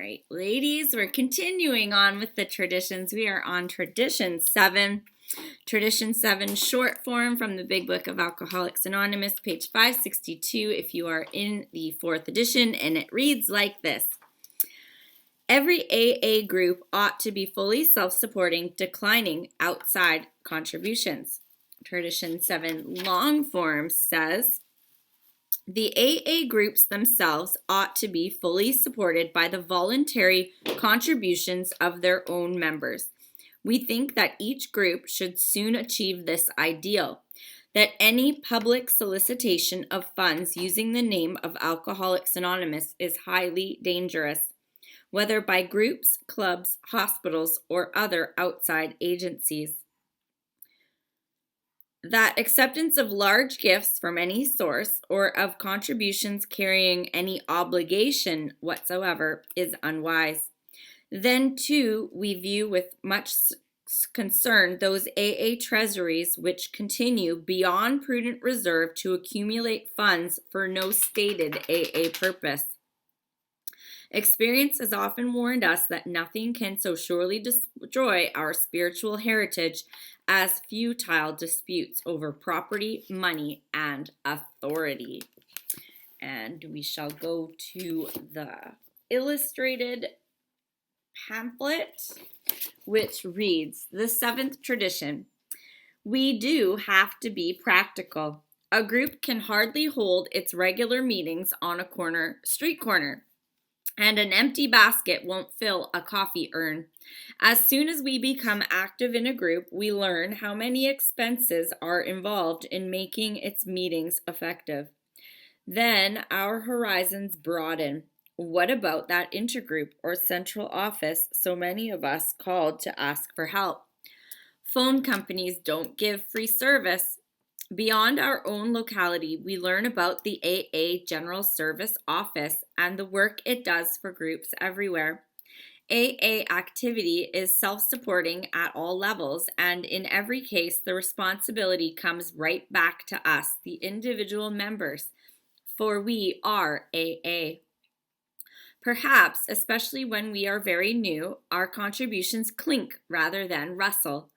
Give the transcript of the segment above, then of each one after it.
right, ladies, we're continuing on with the traditions. We are on Tradition 7. Tradition 7, short form from the Big Book of Alcoholics Anonymous, page 562 if you are in the 4th edition, and it reads like this. Every AA group ought to be fully self-supporting, declining outside contributions. Tradition 7, long form says, the AA groups themselves ought to be fully supported by the voluntary contributions of their own members. We think that each group should soon achieve this ideal, that any public solicitation of funds using the name of Alcoholics Anonymous is highly dangerous, whether by groups, clubs, hospitals, or other outside agencies. That acceptance of large gifts from any source or of contributions carrying any obligation whatsoever is unwise. Then, too, we view with much concern those AA treasuries which continue beyond prudent reserve to accumulate funds for no stated AA purpose. Experience has often warned us that nothing can so surely destroy our spiritual heritage as futile disputes over property, money, and authority. And we shall go to the illustrated pamphlet, which reads, the 7th tradition. We do have to be practical. A group can hardly hold its regular meetings on a street corner. And an empty basket won't fill a coffee urn. As soon as we become active in a group, we learn how many expenses are involved in making its meetings effective. Then our horizons broaden. What about that intergroup or central office so many of us called to ask for help? Phone companies don't give free service. Beyond our own locality, we learn about the AA General Service Office and the work it does for groups everywhere. AA activity is self-supporting at all levels, and in every case, the responsibility comes right back to us, the individual members, for we are AA. Perhaps, especially when we are very new, our contributions clink rather than rustle.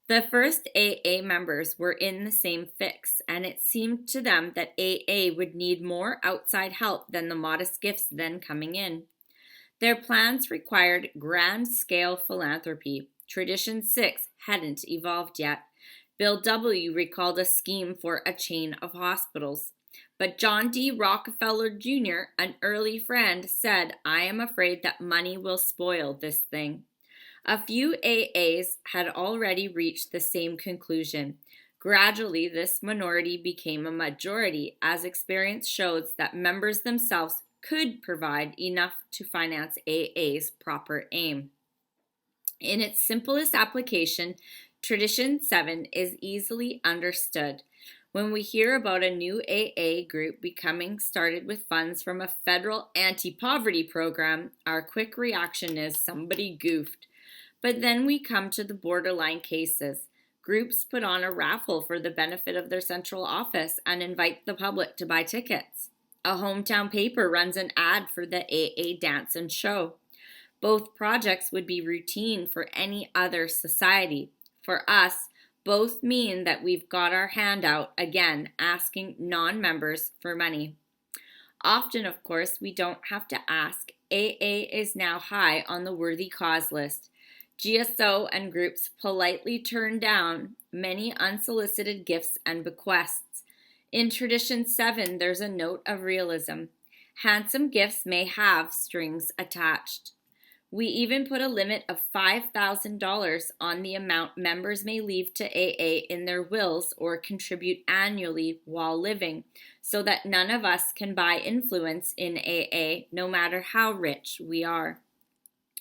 The first AA members were in the same fix, and it seemed to them that AA would need more outside help than the modest gifts then coming in. Their plans required grand-scale philanthropy. Tradition 6 hadn't evolved yet. Bill W. recalled a scheme for a chain of hospitals. But John D. Rockefeller Jr., an early friend, said, I am afraid that money will spoil this thing. A few AAs had already reached the same conclusion. Gradually, this minority became a majority as experience shows that members themselves could provide enough to finance AA's proper aim. In its simplest application, Tradition 7 is easily understood. When we hear about a new AA group becoming started with funds from a federal anti-poverty program, our quick reaction is somebody goofed. But then we come to the borderline cases. Groups put on a raffle for the benefit of their central office and invite the public to buy tickets. A hometown paper runs an ad for the AA dance and show. Both projects would be routine for any other society. For us, both mean that we've got our hand out again, asking non-members for money. Often, of course, we don't have to ask. AA is now high on the worthy cause list. GSO and groups politely turn down many unsolicited gifts and bequests. In Tradition 7, there's a note of realism. Handsome gifts may have strings attached. We even put a limit of $5,000 on the amount members may leave to AA in their wills or contribute annually while living, so that none of us can buy influence in AA, no matter how rich we are.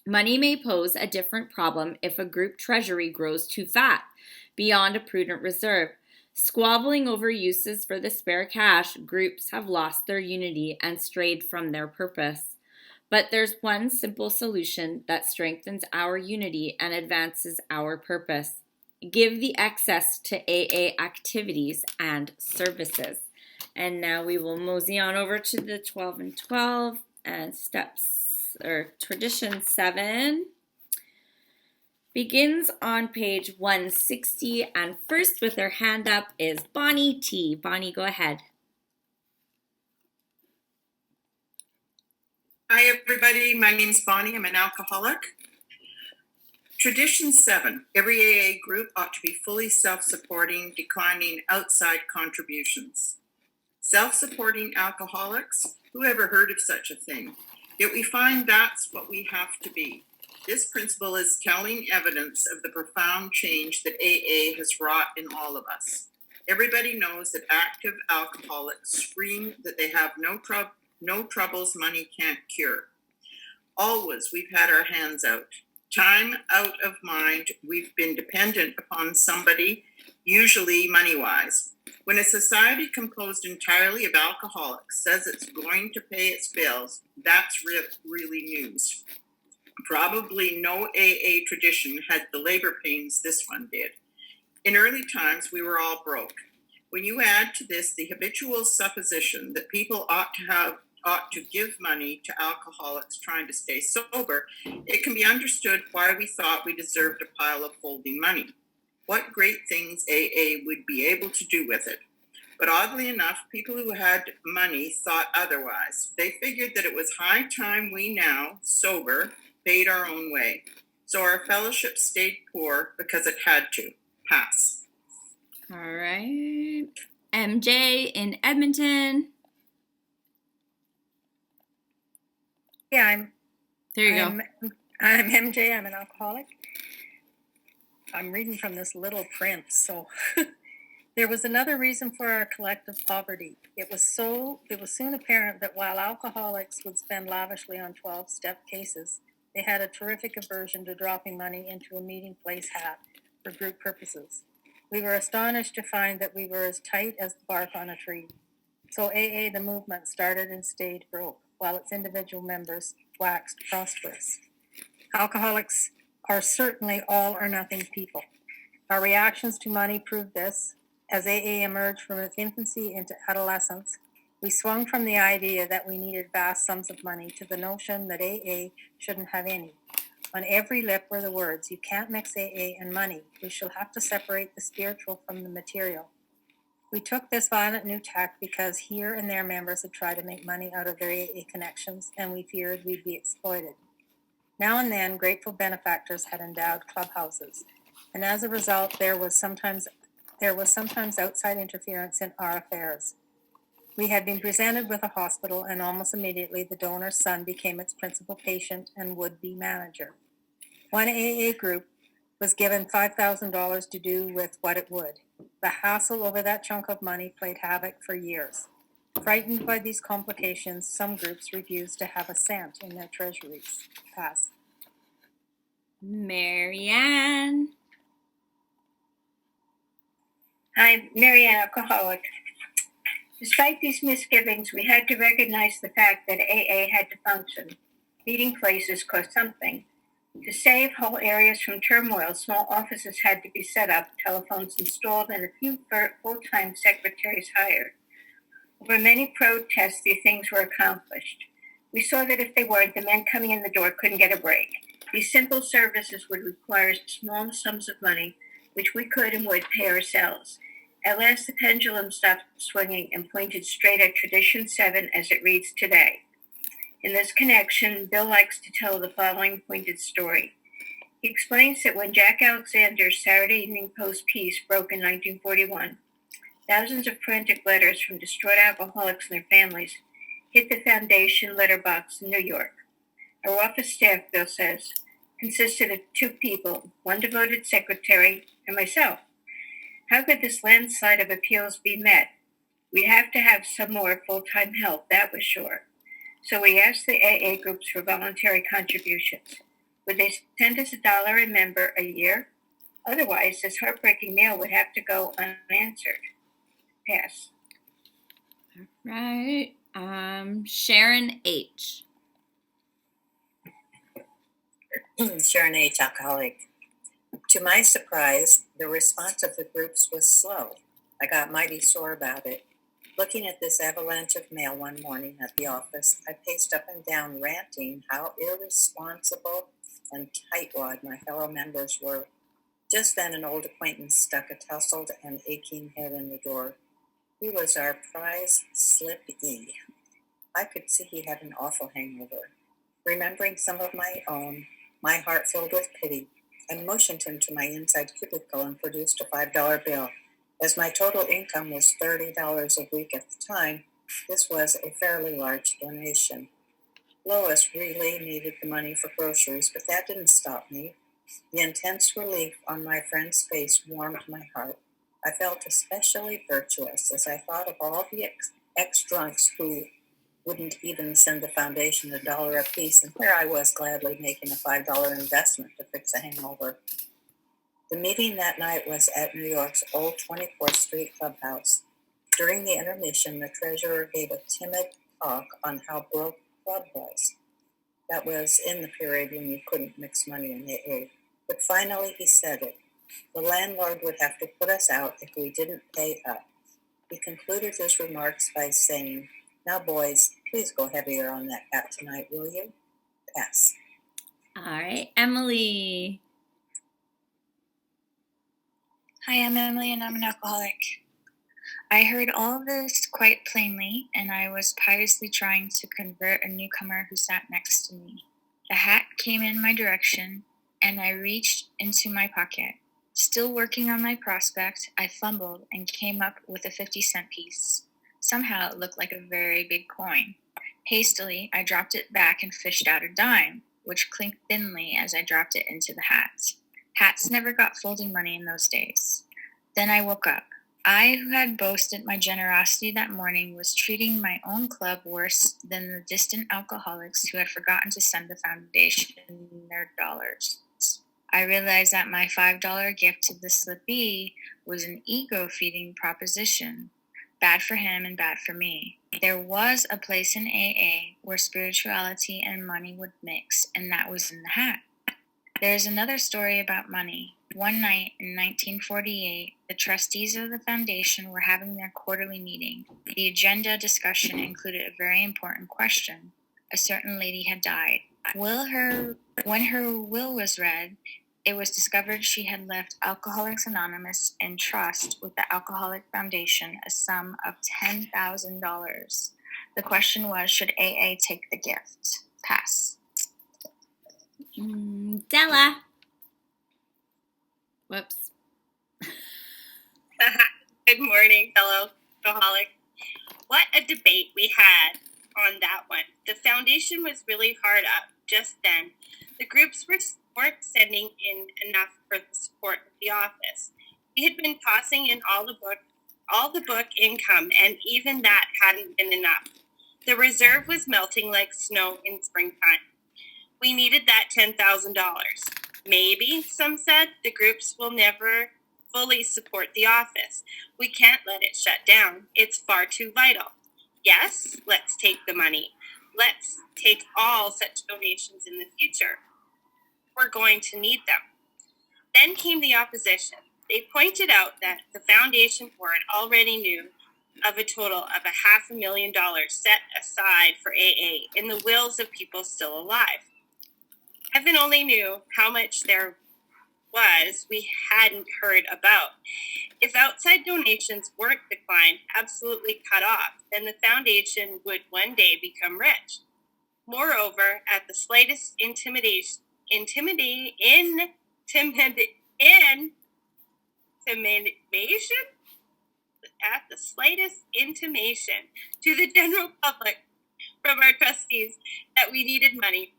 Money may pose a different problem if a group treasury grows too fat, beyond a prudent reserve. Squabbling over uses for the spare cash, groups have lost their unity and strayed from their purpose. But there's one simple solution that strengthens our unity and advances our purpose. Give the excess to AA activities and services. And now we will mosey on over to the 12 and 12 and steps Tradition 7 begins on page 160, and first with her hand up is Bonnie T. Bonnie, go ahead. Hi, everybody. My name's Bonnie. I'm an alcoholic. Tradition 7. Every AA group ought to be fully self-supporting, declining outside contributions. Self-supporting alcoholics? Who ever heard of such a thing? Yet we find that's what we have to be. This principle is telling evidence of the profound change that AA has wrought in all of us. Everybody knows that active alcoholics scream that they have no troubles money can't cure. Always we've had our hands out. Time out of mind, we've been dependent upon somebody, usually money-wise. When a society composed entirely of alcoholics says it's going to pay its bills, that's really news. Probably no AA tradition had the labor pains this one did. In early times, we were all broke. When you add to this the habitual supposition that people ought to give money to alcoholics trying to stay sober, it can be understood why we thought we deserved a pile of folding money. What great things AA would be able to do with it. But oddly enough, people who had money thought otherwise. They figured that it was high time we now, sober, paid our own way. So our fellowship stayed poor because it had to. Pass. All right. MJ in Edmonton. Yeah, There you go. I'm MJ. I'm an alcoholic. I'm reading from this little print. So there was another reason for our collective poverty. It was soon apparent that while alcoholics would spend lavishly on 12-step cases, they had a terrific aversion to dropping money into a meeting place hat for group purposes. We were astonished to find that we were as tight as the bark on a tree. So AA, the movement, started and stayed broke, while its individual members waxed prosperous. Alcoholics are certainly all or nothing people. Our reactions to money proved this. As AA emerged from its infancy into adolescence, we swung from the idea that we needed vast sums of money to the notion that AA shouldn't have any. On every lip were the words, "You can't mix AA and money. We shall have to separate the spiritual from the material." We took this violent new tack because here and there members had tried to make money out of their AA connections, and we feared we'd be exploited. Now and then, grateful benefactors had endowed clubhouses, and as a result, there was sometimes outside interference in our affairs. We had been presented with a hospital, and almost immediately the donor's son became its principal patient and would-be manager. One AA group was given $5,000 to do with what it would. The hassle over that chunk of money played havoc for years. Frightened by these complications, some groups refused to have a cent in their treasuries. Pass. Marianne. I'm Marianne, alcoholic. Despite these misgivings, we had to recognize the fact that AA had to function. Meeting places cost something. To save whole areas from turmoil, small offices had to be set up, telephones installed, and a few full-time secretaries hired. Over many protests, these things were accomplished. We saw that if they weren't, the men coming in the door couldn't get a break. These simple services would require small sums of money, which we could and would pay ourselves. At last, the pendulum stopped swinging and pointed straight at Tradition 7 as it reads today. In this connection, Bill likes to tell the following pointed story. He explains that when Jack Alexander's Saturday Evening Post piece broke in 1941, thousands of frantic letters from distraught alcoholics and their families hit the Foundation letterbox in New York. Our office staff, Bill says, consisted of 2 people, one devoted secretary, and myself. How could this landslide of appeals be met? We'd have to have some more full-time help, that was sure. So we asked the AA groups for voluntary contributions. Would they send us $1 a member a year? Otherwise, this heartbreaking mail would have to go unanswered. Pass. Right. Sharon H. Sharon H., alcoholic. To my surprise, the response of the groups was slow. I got mighty sore about it. Looking at this avalanche of mail one morning at the office, I paced up and down, ranting how irresponsible and tightwad my fellow members were. Just then, an old acquaintance stuck a tousled and aching head in the door. He was our prize Slip E. I could see he had an awful hangover. Remembering some of my own, my heart filled with pity, I motioned him to my inside cubicle and produced a $5 bill. As my total income was $30 a week at the time, this was a fairly large donation. Lois really needed the money for groceries, but that didn't stop me. The intense relief on my friend's face warmed my heart. I felt especially virtuous as I thought of all the ex-drunks who wouldn't even send the foundation $1 apiece, and here I was gladly making a $5 investment to fix a hangover. The meeting that night was at New York's old 24th Street clubhouse. During the intermission, the treasurer gave a timid talk on how broke the club was. That was in the period when you couldn't mix money in AA. But finally he said it. The landlord would have to put us out if we didn't pay up. He concluded his remarks by saying, "Now, boys, please go heavier on that hat tonight, will you?" Pass. All right, Emily. Hi, I'm Emily and I'm an alcoholic. I heard all of this quite plainly, and I was piously trying to convert a newcomer who sat next to me. The hat came in my direction, and I reached into my pocket. Still working on my prospect, I fumbled and came up with a 50-cent piece. Somehow it looked like a very big coin. Hastily, I dropped it back and fished out a dime, which clinked thinly as I dropped it into the hat. Hats never got folding money in those days. Then I woke up. I, who had boasted my generosity that morning, was treating my own club worse than the distant alcoholics who had forgotten to send the foundation their dollars. I realized that my $5 gift to the Slippy was an ego-feeding proposition, bad for him and bad for me. There was a place in AA where spirituality and money would mix, and that was in the hat. There's another story about money. One night in 1948, the trustees of the foundation were having their quarterly meeting. The agenda discussion included a very important question. A certain lady had died. When her will was read, it was discovered she had left Alcoholics Anonymous in trust with the Alcoholic Foundation a sum of $10,000. The question was, should AA take the gift? Pass. Della. Whoops. Good morning, fellow alcoholic. What a debate we had on that one. The foundation was really hard up just then. The groups weren't sending in enough for the support of the office. We had been tossing in all the book income, and even that hadn't been enough. The reserve was melting like snow in springtime. We needed that $10,000. Maybe, some said, the groups will never fully support the office. We can't let it shut down. It's far too vital. Yes, let's take the money. Let's take all such donations in the future. We're going to need them. Then came the opposition. They pointed out that the foundation board already knew of a total of $500,000 set aside for AA in the wills of people still alive. Heaven only knew how much there was we hadn't heard about. If outside donations weren't declined, absolutely cut off, then the foundation would one day become rich. Moreover, at the slightest intimidation to the general public from our trustees that we needed money,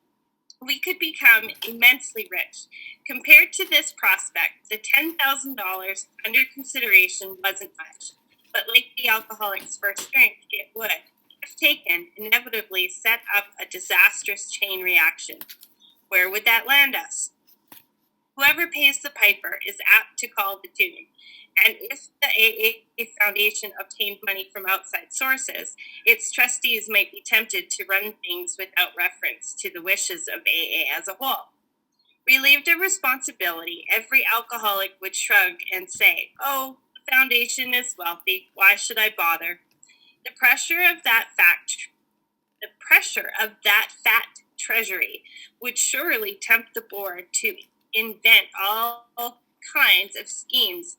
we could become immensely rich. Compared to this prospect, the $10,000 under consideration wasn't much, but like the alcoholic's first drink, it would, if taken, inevitably set up a disastrous chain reaction. Where would that land us? Whoever pays the piper is apt to call the tune. And if the AA Foundation obtained money from outside sources, its trustees might be tempted to run things without reference to the wishes of AA as a whole. Relieved of responsibility, every alcoholic would shrug and say, "Oh, the foundation is wealthy. Why should I bother?" The pressure of that fat treasury would surely tempt the board to invent all kinds of schemes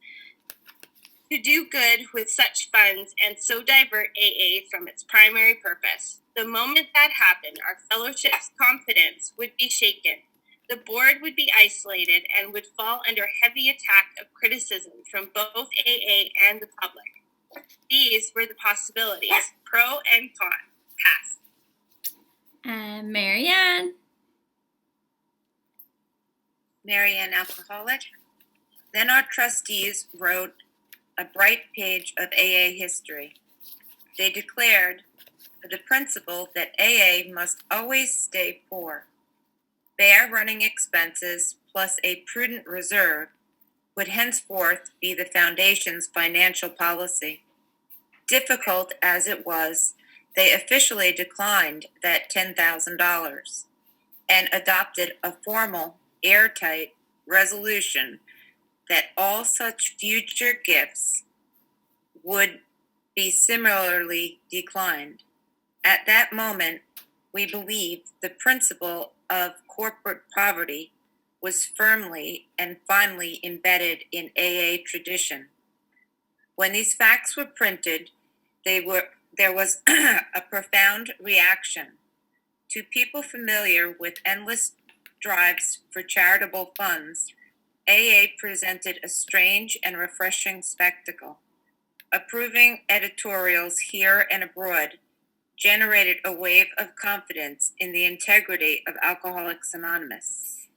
to do good with such funds and so divert AA from its primary purpose. The moment that happened, our fellowship's confidence would be shaken. The board would be isolated and would fall under heavy attack of criticism from both AA and the public. These were the possibilities, pro and con. Pass. Marianne. Marianne, alcoholic. Then our trustees wrote a bright page of AA history. They declared the principle that AA must always stay poor. Bare running expenses plus a prudent reserve would henceforth be the foundation's financial policy. Difficult as it was, they officially declined that $10,000 and adopted a formal, airtight resolution that all such future gifts would be similarly declined. At that moment, we believed the principle of corporate poverty was firmly and finally embedded in AA tradition. When these facts were printed, there was a profound reaction. To people familiar with endless drives for charitable funds, AA presented a strange and refreshing spectacle. Approving editorials here and abroad generated a wave of confidence in the integrity of Alcoholics Anonymous.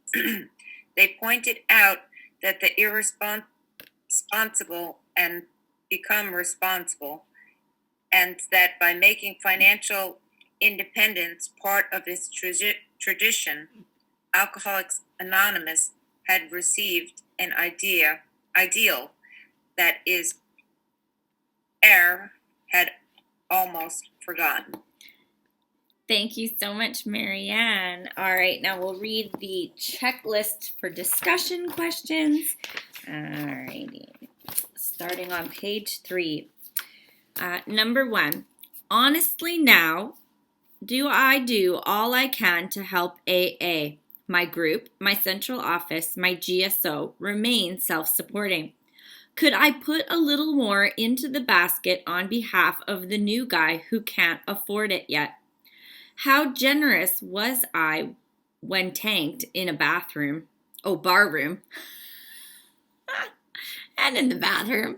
They pointed out that the irresponsible and become responsible, and that by making financial independence part of its tradition, Alcoholics Anonymous had received an ideal that is had almost forgotten. Thank you so much, Marianne. All right, now we'll read the checklist for discussion questions. All righty, starting on page 3. Number 1, honestly now, do I do all I can to help AA, my group, my central office, my GSO, remain self-supporting? Could I put a little more into the basket on behalf of the new guy who can't afford it yet? How generous was I when tanked in a barroom, and in the bathroom?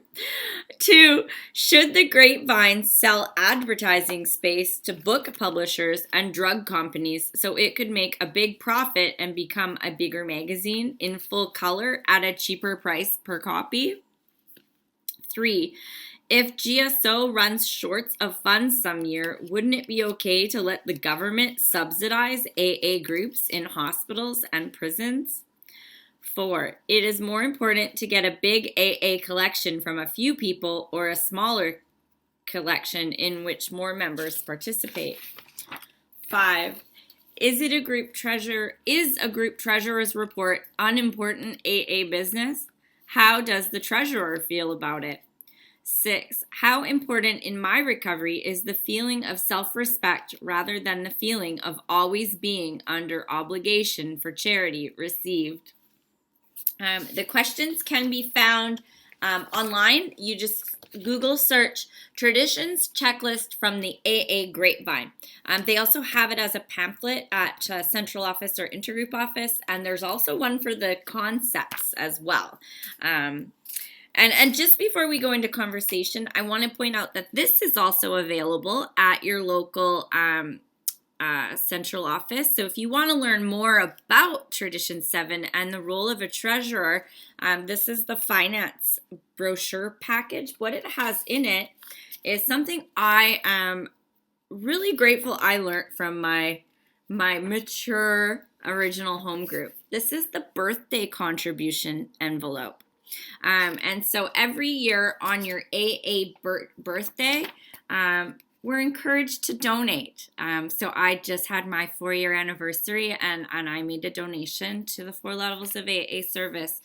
2, should the Grapevine sell advertising space to book publishers and drug companies so it could make a big profit and become a bigger magazine in full color at a cheaper price per copy? 3, if GSO runs short of funds some year, wouldn't it be okay to let the government subsidize AA groups in hospitals and prisons? 4, it is more important to get a big AA collection from a few people or a smaller collection in which more members participate. 5, is a group treasurer's report unimportant AA business? How does the treasurer feel about it? 6, how important in my recovery is the feeling of self-respect rather than the feeling of always being under obligation for charity received? The questions can be found online. You just Google search Traditions Checklist from the AA Grapevine. They also have it as a pamphlet at central office or intergroup office, and there's also one for the concepts as well. And just before we go into conversation, I want to point out that this is also available at your local central office. So if you want to learn more about Tradition 7 and the role of a treasurer, this is the finance brochure package. What it has in it is something I am really grateful I learned from my mature original home group. This is the birthday contribution envelope. And so every year on your AA birthday, we're encouraged to donate. So I just had my 4-year anniversary and I made a donation to the 4 levels of AA service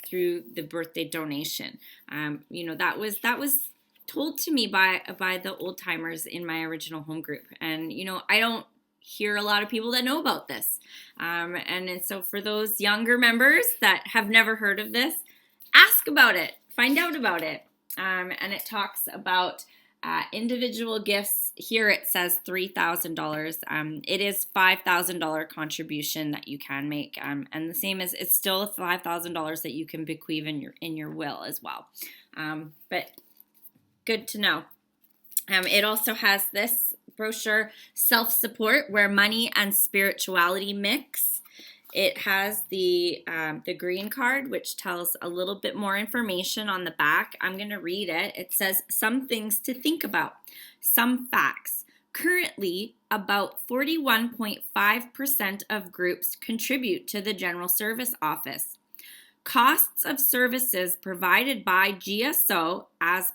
through the birthday donation. That was told to me by the old timers in my original home group. And, I don't hear a lot of people that know about this. And so for those younger members that have never heard of this, ask about it, find out about it. And it talks about individual gifts. Here it says $3,000. It is $5,000 contribution that you can make, and the same as it's still $5,000 that you can bequeath in your will as well. But good to know. It also has this brochure, Self-Support, Where Money and Spirituality Mix. It has the green card, which tells a little bit more information on the back. I'm going to read it. It says, some things to think about. Some facts. Currently, about 41.5% of groups contribute to the General Service Office. Costs of services provided by GSO as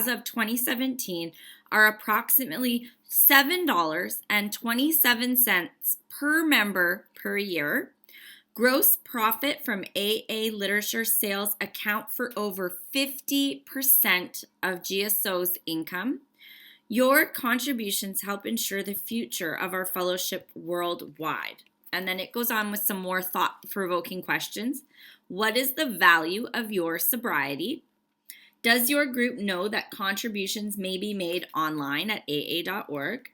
of 2017 are approximately $7.27 per member per year. Gross profit from AA literature sales account for over 50% of GSO's income. Your contributions help ensure the future of our fellowship worldwide. And then it goes on with some more thought-provoking questions. What is the value of your sobriety? Does your group know that contributions may be made online at aa.org?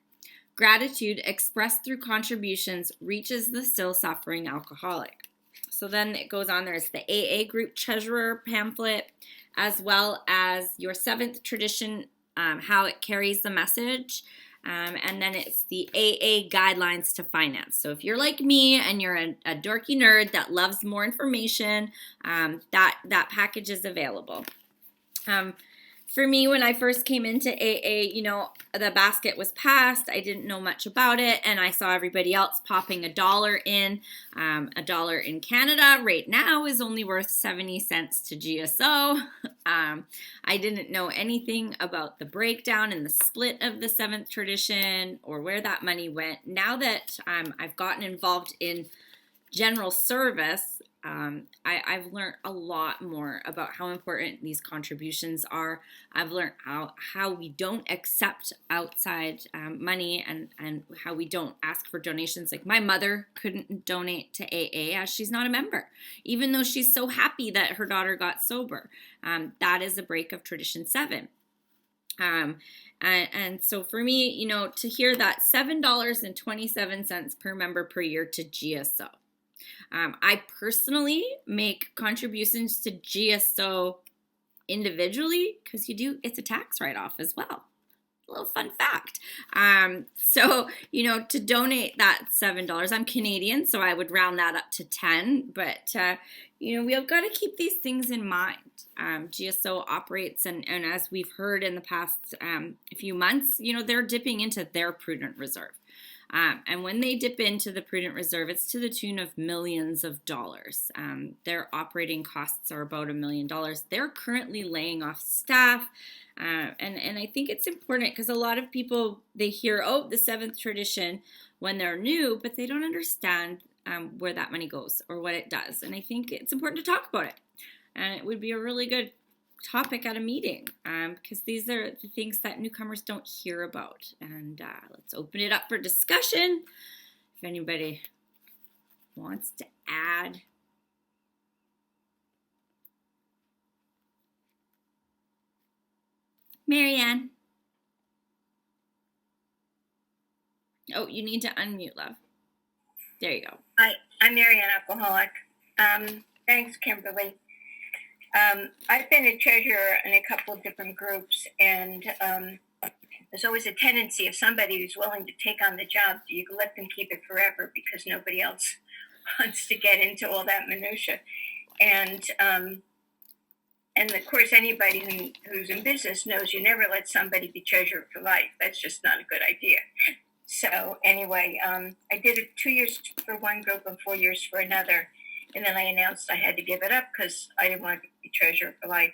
Gratitude expressed through contributions reaches the still suffering alcoholic. So then it goes on, there's the AA group treasurer pamphlet, as well as your seventh tradition, how it carries the message. And then it's the AA guidelines to finance. So if you're like me and you're a dorky nerd that loves more information, that package is available. For me, when I first came into AA, the basket was passed. I didn't know much about it, and I saw everybody else popping $1 in. $1 in Canada right now is only worth 70 cents to GSO. I didn't know anything about the breakdown and the split of the seventh tradition or where that money went. Now that I've gotten involved in general service, I've learned a lot more about how important these contributions are. I've learned how we don't accept outside money and how we don't ask for donations. Like my mother couldn't donate to AA as she's not a member, even though she's so happy that her daughter got sober. That is a break of Tradition 7. And so for me, to hear that $7.27 per member per year to GSO. I personally make contributions to GSO individually because it's a tax write-off as well. A little fun fact. So, to donate that $7, I'm Canadian, so I would round that up to 10, but, we have got to keep these things in mind. GSO operates, and as we've heard in the past few months, they're dipping into their prudent reserve. And when they dip into the prudent reserve, it's to the tune of millions of dollars. Their operating costs are about $1 million. They're currently laying off staff. And I think it's important because a lot of people, they hear, the seventh tradition when they're new, but they don't understand where that money goes or what it does. And I think it's important to talk about it. And it would be a really good topic at a meeting because these are the things that newcomers don't hear about. And let's open it up for discussion. If anybody wants to add. Marianne. Oh, you need to unmute, love. There you go. Hi, I'm Marianne, alcoholic. Thanks, Kimberly. I've been a treasurer in a couple of different groups, and there's always a tendency of somebody who's willing to take on the job, you can let them keep it forever because nobody else wants to get into all that minutia. And of course, anybody who's in business knows you never let somebody be treasurer for life. That's just not a good idea. So anyway, I did it 2 years for one group and 4 years for another. And then I announced I had to give it up because I didn't want to be treasurer for life.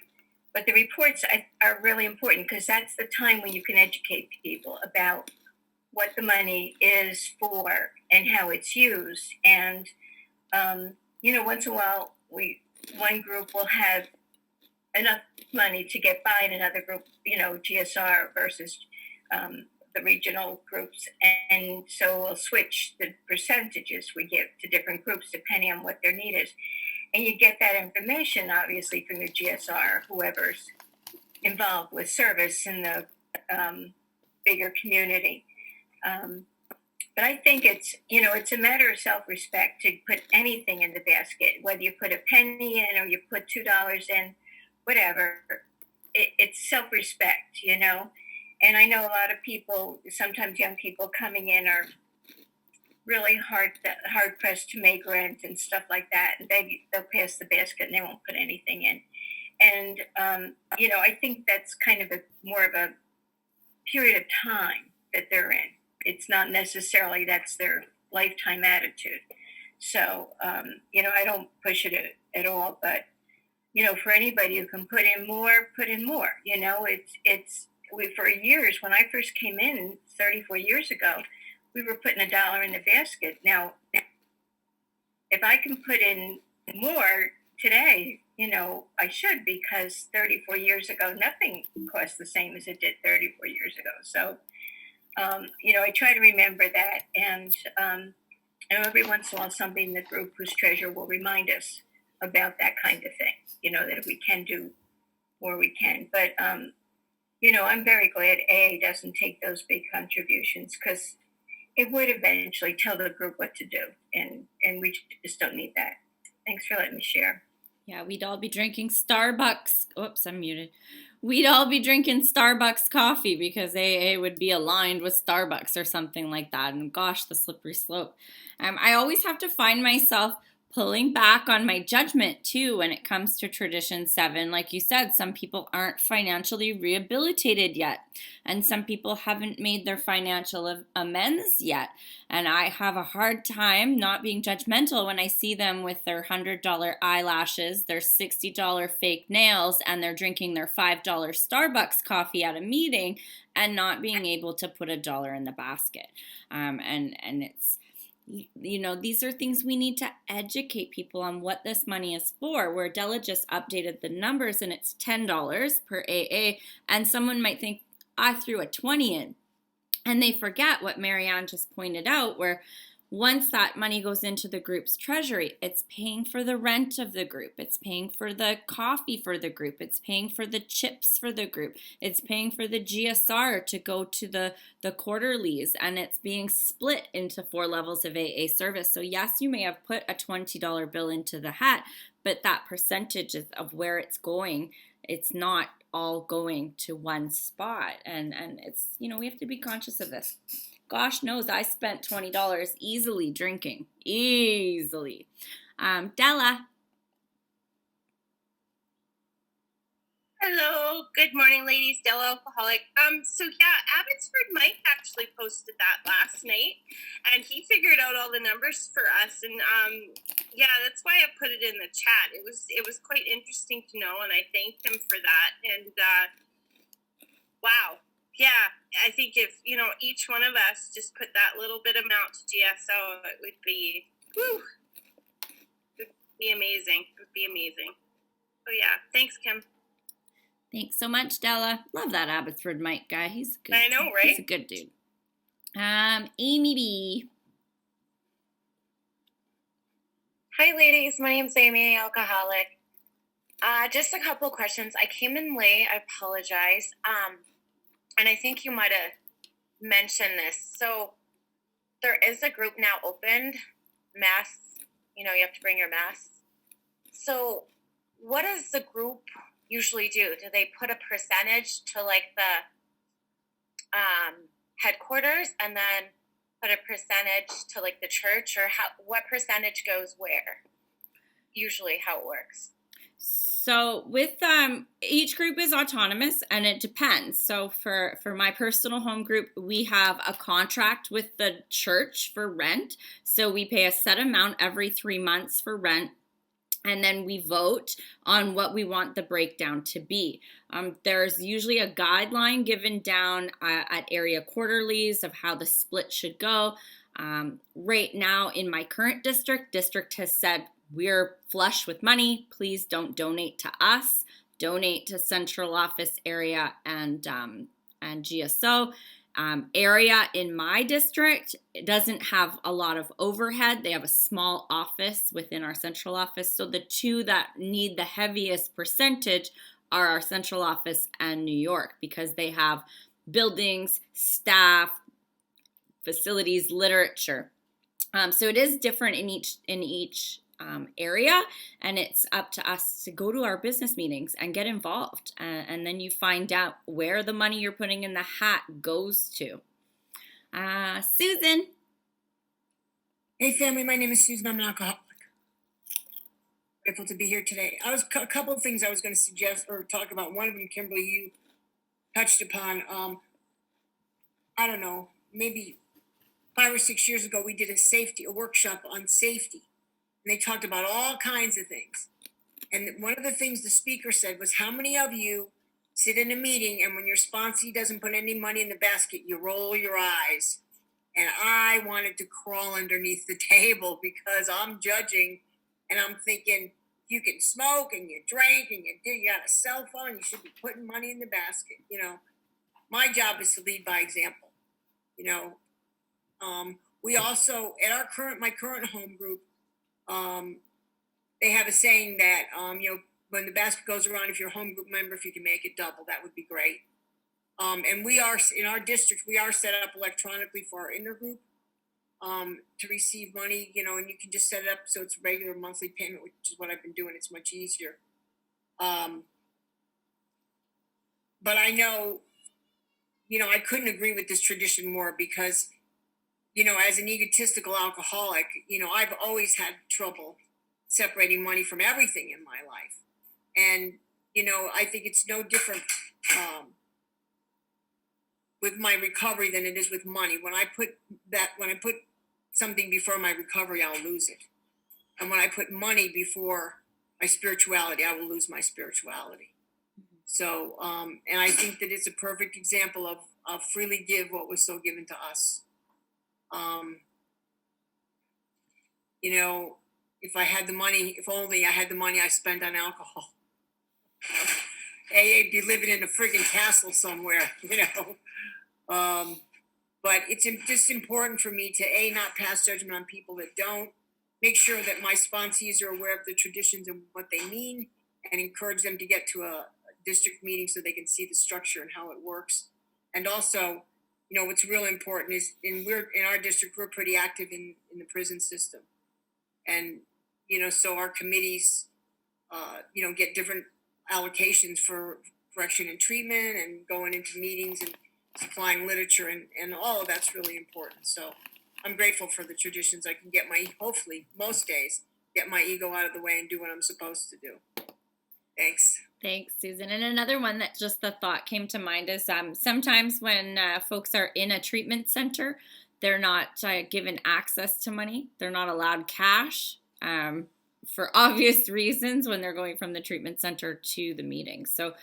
But the reports are really important because that's the time when you can educate people about what the money is for and how it's used. And, once in a while, one group will have enough money to get by in another group, GSR versus the regional groups. And so we'll switch the percentages we give to different groups depending on what their need is. And you get that information, obviously, from your GSR, whoever's involved with service in the bigger community. But I think it's a matter of self-respect to put anything in the basket, whether you put a penny in or you put $2 in, whatever. It's self-respect, And I know a lot of people, sometimes young people coming in are really hard pressed to make rent and stuff like that, and they'll pass the basket and they won't put anything in. And I think that's kind of more of a period of time that they're in. It's not necessarily that's their lifetime attitude. So I don't push it at all. But for anybody who can put in more, put in more. For years, when I first came in 34 years ago, we were putting $1 in the basket. Now, if I can put in more today, I should, because 34 years ago, nothing cost the same as it did 34 years ago. So, I try to remember that. And every once in a while, somebody in the group who's treasurer will remind us about that kind of thing, that if we can do more, we can. But, I'm very glad AA doesn't take those big contributions, because it would eventually tell the group what to do. And we just don't need that. Thanks for letting me share. Yeah, we'd all be drinking Starbucks. Oops, I'm muted. We'd all be drinking Starbucks coffee because AA would be aligned with Starbucks or something like that. And gosh, the slippery slope. I always have to find myself pulling back on my judgment too when it comes to Tradition 7. Like you said, some people aren't financially rehabilitated yet, and some people haven't made their financial amends yet. And I have a hard time not being judgmental when I see them with their $100 eyelashes, their $60 fake nails, and they're drinking their $5 Starbucks coffee at a meeting and not being able to put $1 in the basket. And it's, these are things we need to educate people on what this money is for. Where Della just updated the numbers and it's $10 per AA, and someone might think, I threw a 20 in. And they forget what Marianne just pointed out, where once that money goes into the group's treasury, it's paying for the rent of the group. It's paying for the coffee for the group. It's paying for the chips for the group. It's paying for the GSR to go to the quarterlies, and it's being split into 4 levels of AA service. So yes, you may have put a $20 bill into the hat, but that percentage of where it's going, it's not all going to one spot. And it's, we have to be conscious of this. Gosh knows I spent $20 easily drinking. Easily. Della. Hello, good morning, ladies. Della Alcoholic. Abbotsford Mike actually posted that last night, and he figured out all the numbers for us. And that's why I put it in the chat. It was quite interesting to know, and I thanked him for that. And wow. Yeah, I think if, each one of us just put that little bit amount to GSO, it would be, amazing. It would be amazing. So yeah, thanks, Kim. Thanks so much, Della. Love that Abbotsford Mike guy. He's good. I know, right? He's a good dude. Amy B. Hi, ladies. My name's Amy, alcoholic. Just a couple questions. I came in late. I apologize. And I think you might have mentioned this. So there is a group now opened, masks. You have to bring your masks. So what does the group usually do? Do they put a percentage to the headquarters and then put a percentage to the church, or what percentage goes where? Usually how it works. So with each group is autonomous, and it depends. So for my personal home group, we have a contract with the church for rent. So we pay a set amount every 3 months for rent, and then we vote on what we want the breakdown to be. There's usually a guideline given down at area quarterlies of how the split should go. Right now in my current district has said, we're flush with money. Please don't donate to us. donate to central office area and GSO. Area in my district, it doesn't have a lot of overhead. They have a small office within our central office. So the two that need the heaviest percentage are our central office and New York, because they have buildings, staff, facilities, literature. So it is different in each area, and it's up to us to go to our business meetings and get involved, and then you find out where the money you're putting in the hat goes to. Susan. Hey family, my name is Susan. I'm an alcoholic. Grateful to be here today. A couple of things I was going to suggest or talk about. One of them, Kimberly, you touched upon. I don't know, maybe 5 or 6 years ago, we did a workshop on safety, and they talked about all kinds of things. And one of the things the speaker said was, how many of you sit in a meeting and when your sponsee doesn't put any money in the basket, you roll your eyes? And I wanted to crawl underneath the table, because I'm judging and I'm thinking, you can smoke and you drink and you got a cell phone, you should be putting money in the basket. My job is to lead by example. We also, at my current home group, they have a saying that, when the basket goes around, if you're a home group member, if you can make it double, that would be great. And we are, in our district, we are set up electronically for our intergroup to receive money, and you can just set it up so it's regular monthly payment, which is what I've been doing. It's much easier. But I know, I couldn't agree with this tradition more, because as an egotistical alcoholic, I've always had trouble separating money from everything in my life. And, I think it's no different with my recovery than it is with money. When I put something before my recovery, I'll lose it. And when I put money before my spirituality, I will lose my spirituality. So, and I think that it's a perfect example of freely give what was so given to us. If I had the money, if only I had the money I spent on alcohol, I'd be living in a friggin' castle somewhere, But it's just important for me to not pass judgment on people that don't. Make sure that my sponsees are aware of the traditions and what they mean, and encourage them to get to a district meeting so they can see the structure and how it works. And also, what's real important is in our district, we're pretty active in the prison system. And, so our committees, get different allocations for correction and treatment and going into meetings and supplying literature, and all of that's really important. So I'm grateful for the traditions. I can hopefully most days, get my ego out of the way and do what I'm supposed to do. Thanks. Thanks, Susan. And another one that just the thought came to mind is sometimes when folks are in a treatment center, they're not given access to money. They're not allowed cash for obvious reasons when they're going from the treatment center to the meeting. So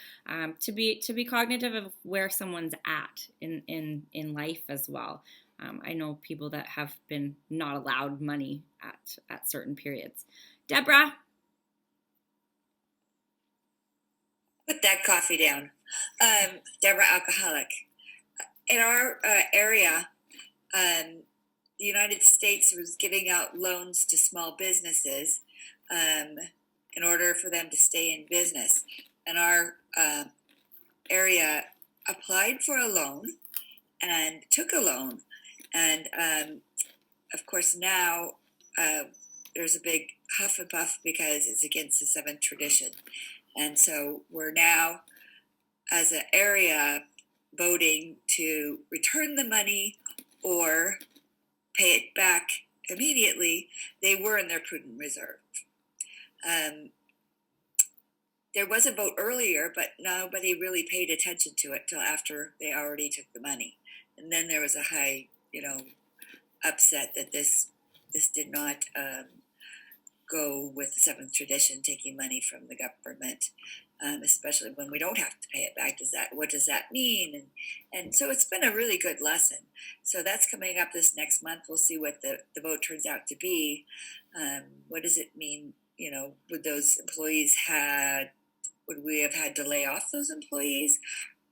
to be cognitive of where someone's at in life as well. I know people that have been not allowed money at certain periods. Deborah? Put that coffee down. Deborah, alcoholic. In our area, the United States was giving out loans to small businesses in order for them to stay in business. And our area applied for a loan and took a loan. And of course, now there's a big huff and puff because it's against the seventh tradition. And so we're now, as an area, voting to return the money or pay it back immediately. They were in their prudent reserve. There was a vote earlier, but nobody really paid attention to it till after they already took the money. And then there was a high, upset that this did not go with the seventh tradition, taking money from the government, especially when we don't have to pay it back. What does that mean? And so it's been a really good lesson. So that's coming up this next month. We'll see what the vote turns out to be. What does it mean? Would those employees would we have had to lay off those employees?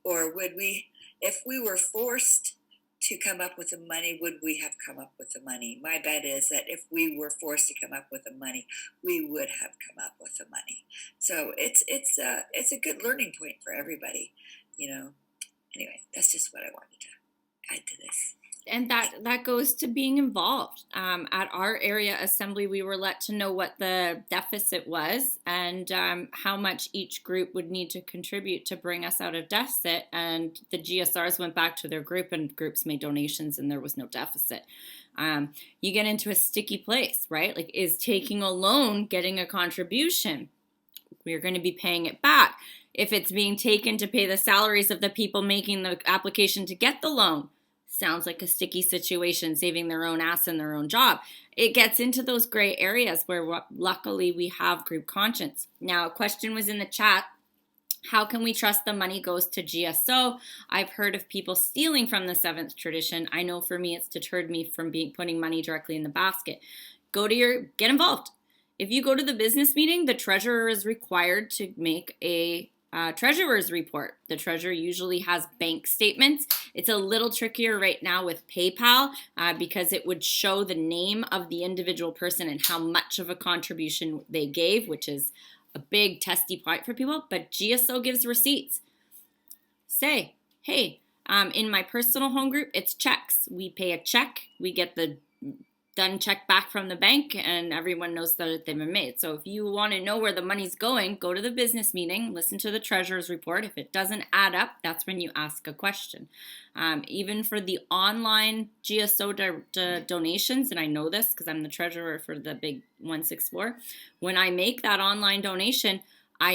Or would we, if we were forced to come up with the money, would we have come up with the money? My bet is that if we were forced to come up with the money, we would have come up with the money. So it's a good learning point for everybody, you know. Anyway, that's just what I wanted to add to this. And that goes to being involved. At our area assembly, we were let to know what the deficit was and how much each group would need to contribute to bring us out of deficit. And the GSRs went back to their group, and groups made donations, and there was no deficit. You get into a sticky place, right? Like, is taking a loan getting a contribution? We're going to be paying it back. If it's being taken to pay the salaries of the people making the application to get the loan, sounds like a sticky situation, saving their own ass and their own job. It gets into those gray areas where luckily we have group conscience. Now, a question was in the chat. How can we trust the money goes to GSO? I've heard of people stealing from the seventh tradition. I know for me, it's deterred me from putting money directly in the basket. Get involved. If you go to the business meeting, the treasurer is required to make a treasurer's report. The treasurer usually has bank statements. It's a little trickier right now with PayPal because it would show the name of the individual person and how much of a contribution they gave, which is a big testy point for people. But GSO gives receipts. Say, hey, in my personal home group, it's checks. We pay a check. We get the done check back from the bank, and everyone knows that they've been made. So if you want to know where the money's going, go to the business meeting, listen to the treasurer's report. If it doesn't add up, that's when you ask a question. Even for the online GSO donations, and I know this because I'm the treasurer for the big 164, when I make that online donation, I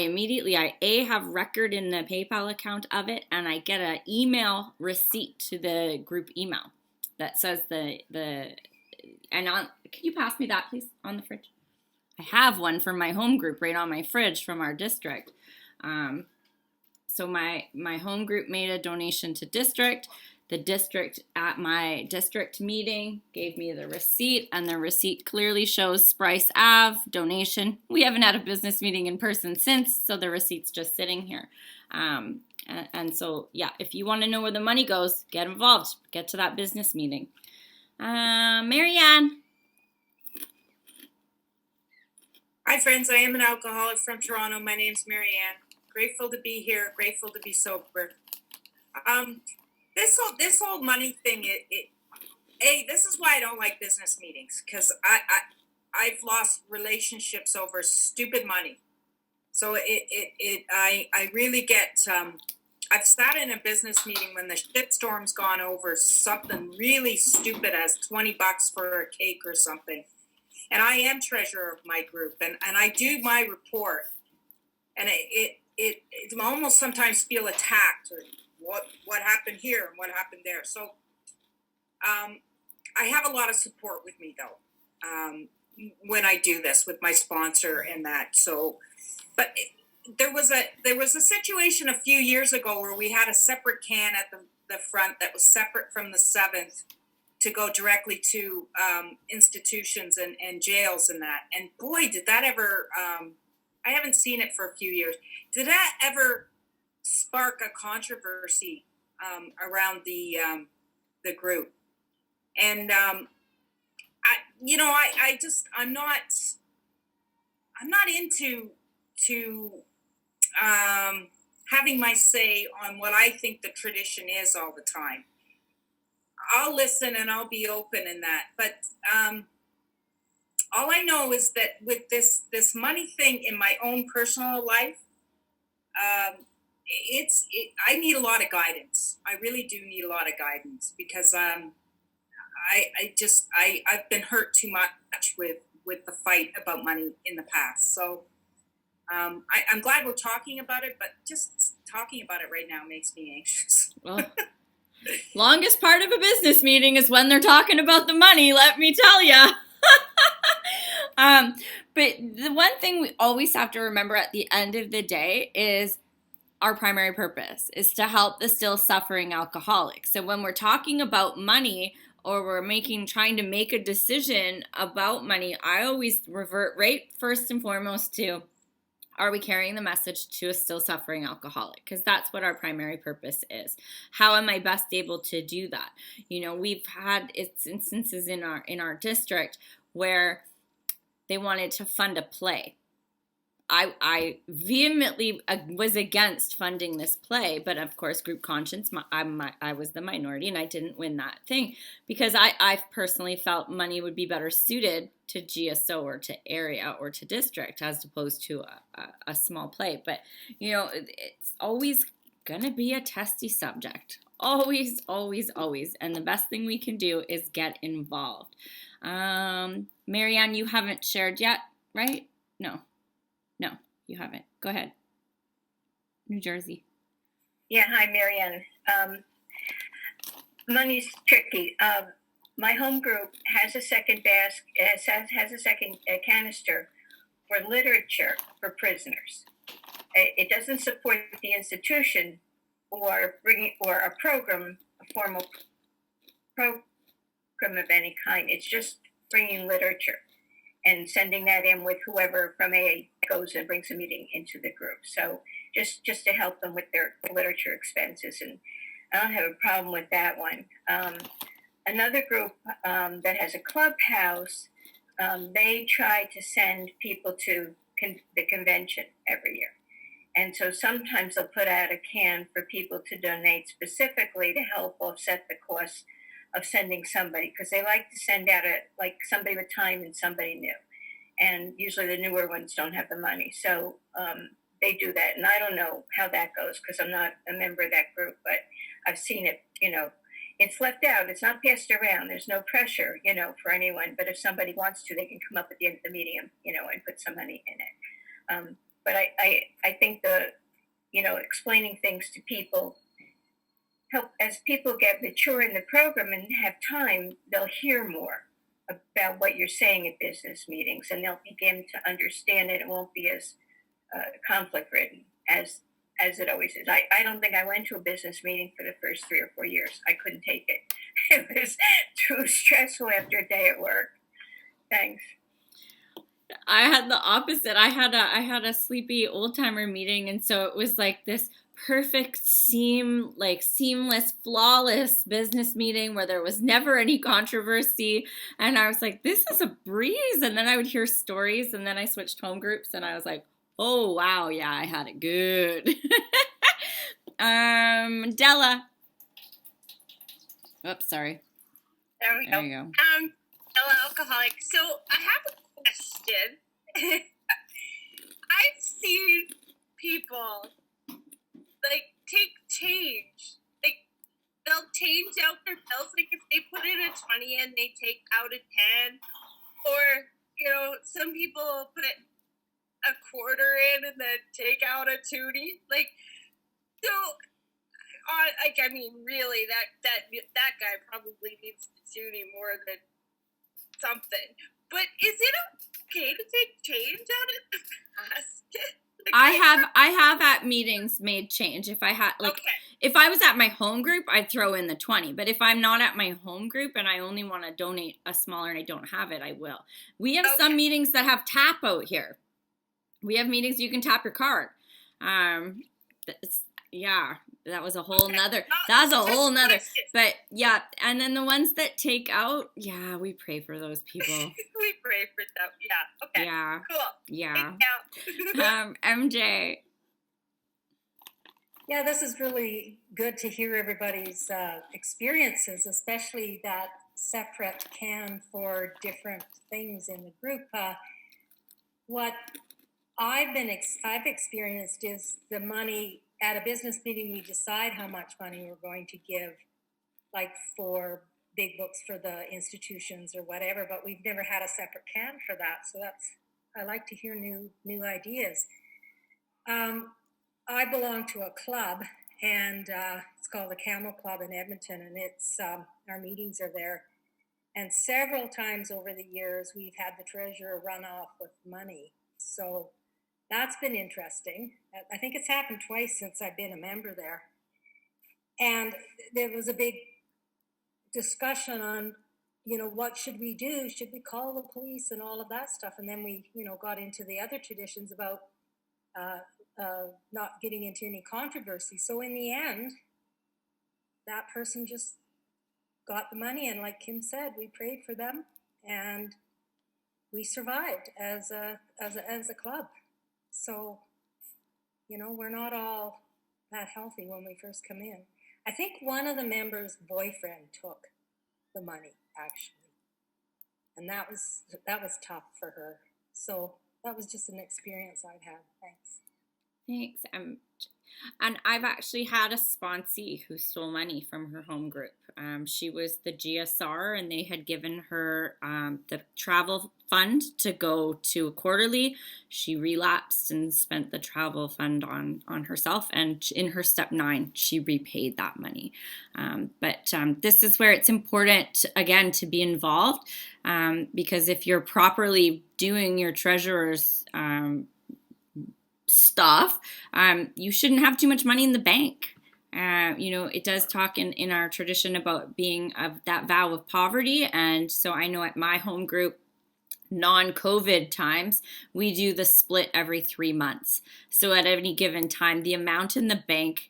have record in the PayPal account of it, and I get an email receipt to the group email that says can you pass me that, please, on the fridge? I have one from my home group right on my fridge from our district. So my home group made a donation to district. The district at my district meeting gave me the receipt, and the receipt clearly shows Sprice Ave donation. We haven't had a business meeting in person since, so the receipt's just sitting here. And so, yeah, if you want to know where the money goes, get involved. Get to that business meeting. Marianne. Hi friends, I am an alcoholic from Toronto. My name's Marianne. Grateful to be here, grateful to be sober. This whole money thing, this is why I don't like business meetings, because I've lost relationships over stupid money. So I really get I've sat in a business meeting when the shitstorm's gone over something really stupid as $20 for a cake or something. And I am treasurer of my group, and I do my report. And it almost sometimes feel attacked, or what happened here and what happened there. So I have a lot of support with me though, when I do this with my sponsor and that. So, but there was a situation a few years ago where we had a separate can at the front that was separate from the seventh to go directly to institutions and jails and that. And boy, did that ever, I haven't seen it for a few years. Did that ever spark a controversy around the group? And I'm not into having my say on what I think the tradition is all the time. I'll listen and I'll be open in that. But all I know is that with this money thing in my own personal life, I need a lot of guidance. I really do need a lot of guidance because I've been hurt too much with the fight about money in the past. So I'm glad we're talking about it, but just talking about it right now makes me anxious. Well, longest part of a business meeting is when they're talking about the money, let me tell you. But the one thing we always have to remember at the end of the day is our primary purpose is to help the still suffering alcoholic. So when we're talking about money or we're trying to make a decision about money, I always revert right first and foremost to Are we carrying the message to a still suffering alcoholic? Because that's what our primary purpose is. How am I best able to do that? You know, we've had instances in our district where they wanted to fund a play. I vehemently was against funding this play, but of course, group conscience, I was the minority and I didn't win that thing because I personally felt money would be better suited to GSO or to area or to district as opposed to a small play. But, you know, it's always going to be a testy subject. Always, always, always. And the best thing we can do is get involved. Marianne, you haven't shared yet, right? No, you haven't. Go ahead. New Jersey. Yeah, hi, Marianne. Money's tricky. My home group has a second has a second canister for literature for prisoners. It doesn't support the institution or a program, a formal program of any kind. It's just bringing literature and sending that in with whoever from AA goes and brings a meeting into the group. So just to help them with their literature expenses, and I don't have a problem with that one. Another group that has a clubhouse, they try to send people to the convention every year. And so sometimes they'll put out a can for people to donate specifically to help offset the cost of sending somebody, because they like to send out somebody with time and somebody new. And usually the newer ones don't have the money. So they do that. And I don't know how that goes because I'm not a member of that group, but I've seen it, you know, it's left out. It's not passed around. There's no pressure, you know, for anyone. But if somebody wants to, they can come up at the end of the meeting, you know, and put some money in it. But I think explaining things to people help as people get mature in the program and have time, they'll hear more about what you're saying at business meetings, and they'll begin to understand it. It won't be as conflict ridden as it always is. I don't think I went to a business meeting for the first 3 or 4 years. I couldn't take it. It was too stressful after a day at work. Thanks. I had the opposite. I had a sleepy old timer meeting, and so it was like this perfect seamless, flawless business meeting where there was never any controversy. And I was like, this is a breeze. And then I would hear stories, and then I switched home groups, and I was like, oh wow, yeah, I had it good. Della. Oops, sorry. There we go. There you go. Fellow alcoholic. So I have a question. I've seen people take change. They'll change out their bills. Like if they put in a 20 and they take out a 10, or some people will put a quarter in and then take out a tootie. Really, that guy probably needs the tootie more than something. But is it okay to take change out of the basket? I have at meetings made change. If I had if I was at my home group, I'd throw in the 20. But if I'm not at my home group and I only want to donate a smaller and I don't have it, I will. We have some meetings that have tap out here. We have meetings you can tap your card. That was a whole nother. But yeah, and then the ones that take out, yeah, we pray for those people. We pray for them. Yeah. Okay. Yeah. Cool. Yeah. MJ. Yeah, this is really good to hear everybody's experiences, especially that separate can for different things in the group. What I've experienced is the money at a business meeting. We decide how much money we're going to give, like for big books for the institutions or whatever, but we've never had a separate can for that. So I like to hear new ideas. I belong to a club, and it's called the Camel Club in Edmonton, and it's our meetings are there. And several times over the years, we've had the treasurer run off with money. So that's been interesting. I think it's happened twice since I've been a member there. And there was a big discussion on, what should we do? Should we call the police and all of that stuff? And then we, got into the other traditions about not getting into any controversy. So in the end, that person just got the money, and like Kim said, we prayed for them, and we survived as a club. So, you know, we're not all that healthy when we first come in. I think one of the members' boyfriend took the money, actually, and that was tough for her. So that was just an experience I'd had. Thanks. Thanks. And I've actually had a sponsee who stole money from her home group. She was the GSR, and they had given her the travel fund to go to a quarterly. She relapsed and spent the travel fund on herself, and in her step 9, she repaid that money. But this is where it's important, again, to be involved, because if you're properly doing your treasurer's stuff, you shouldn't have too much money in the bank. You know, it does talk in our tradition about being of that vow of poverty. And so I know at my home group, non-COVID times, we do the split every 3 months. So at any given time, the amount in the bank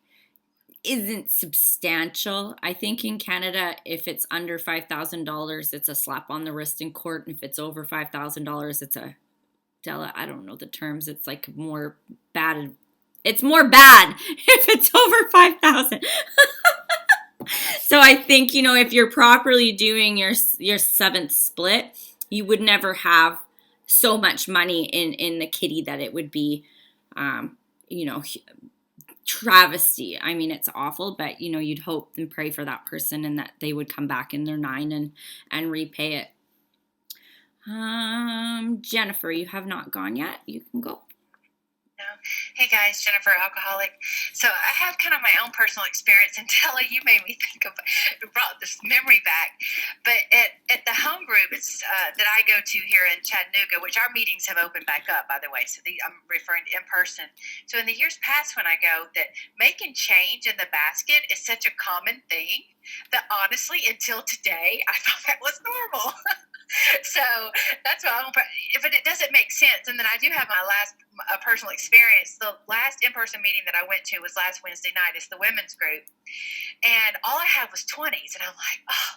isn't substantial. I think in Canada, if it's under $5,000, it's a slap on the wrist in court. And if it's over $5,000, it's a I don't know the terms. It's like more bad. It's more bad if it's over 5,000. So I think, you know, if you're properly doing your 7th split, you would never have so much money in the kitty that it would be, you know, travesty. I mean, it's awful, but, you know, you'd hope and pray for that person and that they would come back in their 9 and repay it. Jennifer, you have not gone yet. You can go. No. Hey guys, Jennifer, alcoholic. So I have kind of my own personal experience, and Della, you made me think of, brought this memory back. But at the home group that I go to here in Chattanooga, which our meetings have opened back up, by the way, so I'm referring to in person. So in the years past when I go, that making change in the basket is such a common thing that honestly, until today, I thought that was normal. So that's why but it doesn't make sense. And then I do have my last personal experience. The last in-person meeting that I went to was last Wednesday night. It's the women's group. And all I had was 20s. And I'm like, oh,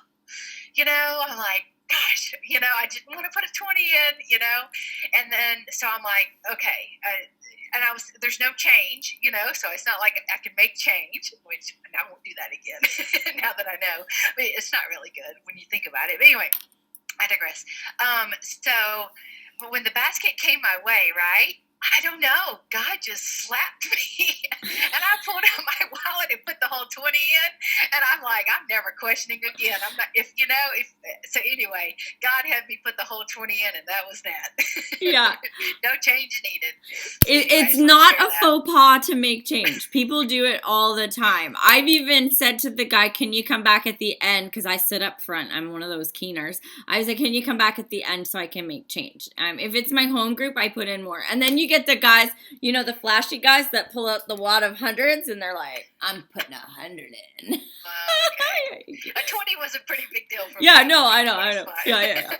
you know, I'm like, gosh, you know, I didn't want to put a 20 in, you know. And then, so I'm like, okay. And there's no change, you know, so it's not like I can make change, which I won't do that again now that I know. I mean, it's not really good when you think about it. But anyway, I digress. So when the basket came my way, right? I don't know. God just slapped me. And I pulled out my wallet and put the whole 20 in. And I'm like, I'm never questioning again. I'm not, so anyway, God had me put the whole 20 in, and that was that. Yeah. No change needed. It's not a faux pas to make change. People do it all the time. I've even said to the guy, can you come back at the end? Because I sit up front. I'm one of those keeners. I was like, can you come back at the end so I can make change? If it's my home group, I put in more. And then you get the guys, you know, the flashy guys that pull out the wad of hundreds, and they're like, I'm putting 100 in. Okay. A 20 was a pretty big deal for me. Yeah, no, I know. Yeah.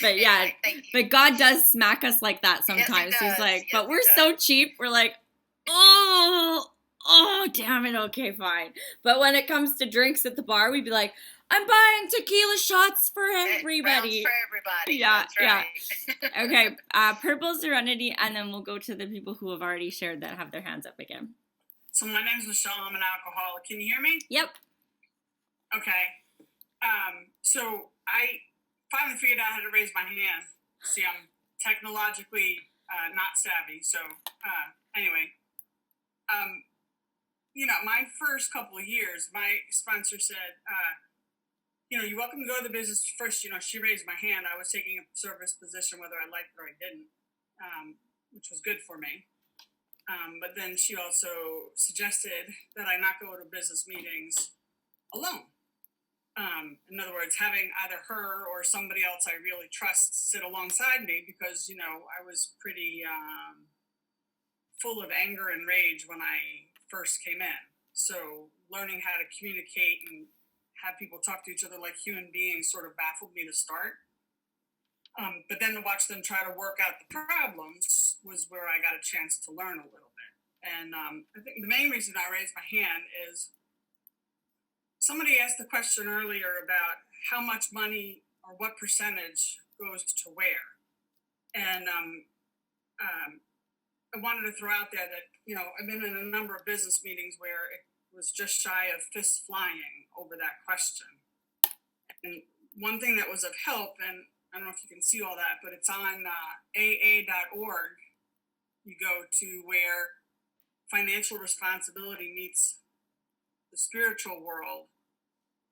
But yeah, but God does smack us like that sometimes. Yes, He's like, yes, but we're so cheap. We're like, oh, damn it. Okay, fine. But when it comes to drinks at the bar, we'd be like, I'm buying tequila shots for everybody. For everybody. Yeah, That's right. yeah. Okay, Purple Serenity, and then we'll go to the people who have already shared that have their hands up again. So my name's Michelle. I'm an alcoholic. Can you hear me? Yep. Okay. So I finally figured out how to raise my hand. See, I'm technologically not savvy. So anyway, you know, my first couple of years, my sponsor said, you know, you're welcome to go to the business first. You know, she raised my hand. I was taking a service position, whether I liked it or I didn't, which was good for me. But then she also suggested that I not go to business meetings alone. In other words, having either her or somebody else I really trust sit alongside me, because, you know, I was pretty full of anger and rage when I first came in. So learning how to communicate and have people talk to each other like human beings sort of baffled me to start. But then to watch them try to work out the problems was where I got a chance to learn a little bit. And I think the main reason I raised my hand is somebody asked the question earlier about how much money or what percentage goes to where. And I wanted to throw out there that, I've been in a number of business meetings where it was just shy of fists flying over that question. And one thing that was of help, and I don't know if you can see all that, but it's on aa.org. You go to where financial responsibility meets the spiritual world.